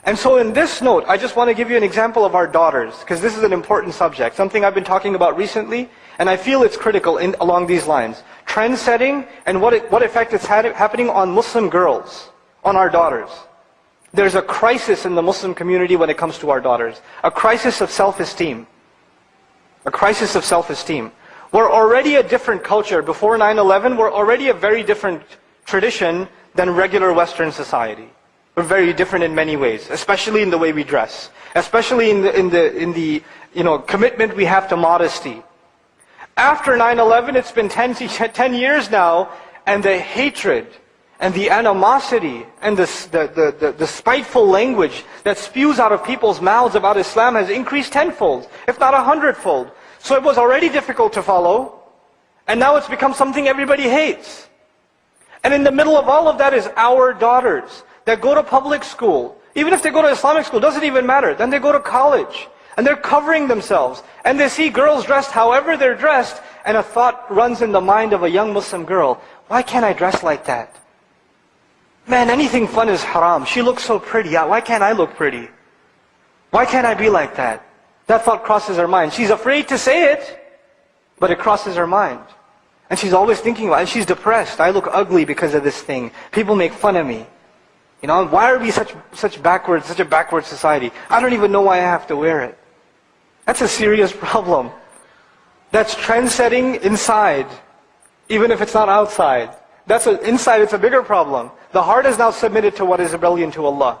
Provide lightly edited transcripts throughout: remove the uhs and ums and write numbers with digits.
And so in this note, I just want to give you an example of our daughters, because this is an important subject, something I've been talking about recently, and I feel it's critical along these lines. Trend setting and what effect it's happening on Muslim girls, on our daughters. There's a crisis in the Muslim community when it comes to our daughters. A crisis of self-esteem. A crisis of self-esteem. We're already a different culture. Before 9/11, we're already a very different tradition than regular Western society. We're very different in many ways, especially in the way we dress, especially in the commitment we have to modesty. After 9/11, it's been 10 years now, and the hatred and the animosity and the spiteful language that spews out of people's mouths about Islam has increased tenfold, if not 100-fold. So it was already difficult to follow, and now it's become something everybody hates. And in the middle of all of that is our daughters that go to public school. Even if they go to Islamic school, doesn't even matter. Then they go to college, and they're covering themselves, and they see girls dressed however they're dressed, and a thought runs in the mind of a young Muslim girl, why can't I dress like that? Man, anything fun is haram. She looks so pretty. Why can't I look pretty? Why can't I be like that? That thought crosses her mind. She's afraid to say it, but it crosses her mind. And she's always thinking about it, and she's depressed. I look ugly because of this thing. People make fun of me. Why are we such a backward society? I don't even know why I have to wear it. That's a serious problem. That's trend setting inside, even if it's not outside. Inside, it's a bigger problem. The heart is now submitted to what is rebellion to Allah.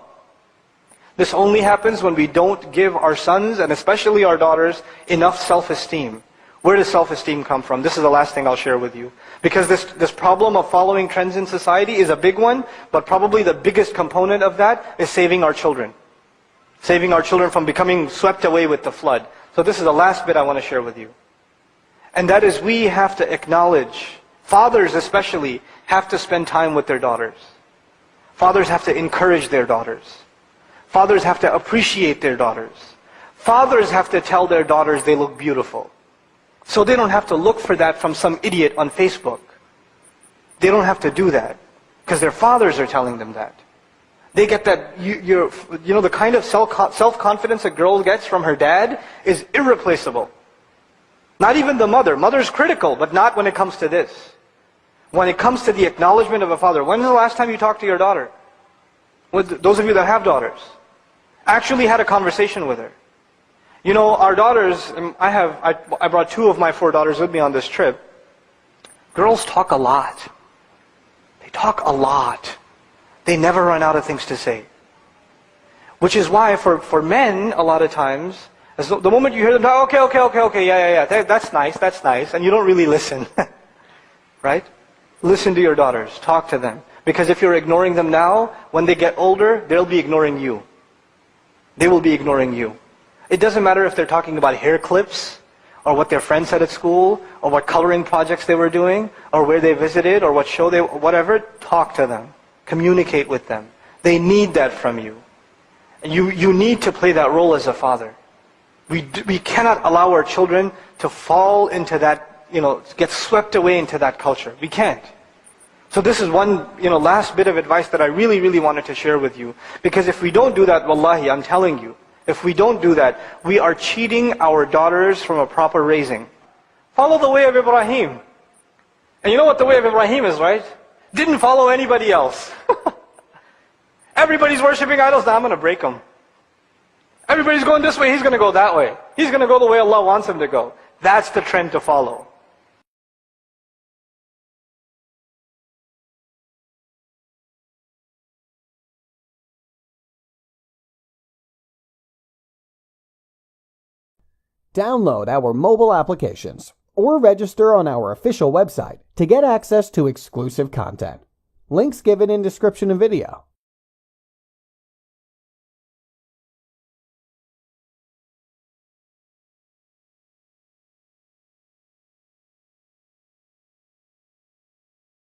This only happens when we don't give our sons, and especially our daughters, enough self-esteem. Where does self-esteem come from? This is the last thing I'll share with you. Because this problem of following trends in society is a big one, but probably the biggest component of that is saving our children. Saving our children from becoming swept away with the flood. So this is the last bit I want to share with you. And that is, we have to acknowledge, fathers especially, have to spend time with their daughters. Fathers have to encourage their daughters. Fathers have to appreciate their daughters. Fathers have to tell their daughters they look beautiful. So they don't have to look for that from some idiot on Facebook. They don't have to do that, because their fathers are telling them that. They get that, the kind of self-confidence a girl gets from her dad is irreplaceable. Not even the mother. Mother's critical, but not when it comes to this. When it comes to the acknowledgement of a father. When's the last time you talked to your daughter? Those of you that have daughters. Actually had a conversation with her. Our daughters, I brought 2 of my 4 daughters with me on this trip. Girls talk a lot. They talk a lot. They never run out of things to say. Which is why for men, a lot of times, the moment you hear them talk, okay, yeah, that's nice, and you don't really listen. Right? Listen to your daughters. Talk to them. Because if you're ignoring them now, when they get older, they'll be ignoring you. They will be ignoring you. It doesn't matter if they're talking about hair clips, or what their friends said at school, or what coloring projects they were doing, or where they visited, or what show whatever. Talk to them. Communicate with them. They need that from you. You need to play that role as a father. We cannot allow our children to fall into that, get swept away into that culture. We can't. So this is one, last bit of advice that I really, really wanted to share with you. Because if we don't do that, wallahi, I'm telling you, if we don't do that, we are cheating our daughters from a proper raising. Follow the way of Ibrahim. And you know what the way of Ibrahim is, right? Didn't follow anybody else. Everybody's worshipping idols, now I'm going to break them. Everybody's going this way, he's going to go that way. He's going to go the way Allah wants him to go. That's the trend to follow. Download our mobile applications or register on our official website to get access to exclusive content. Links given in description of video.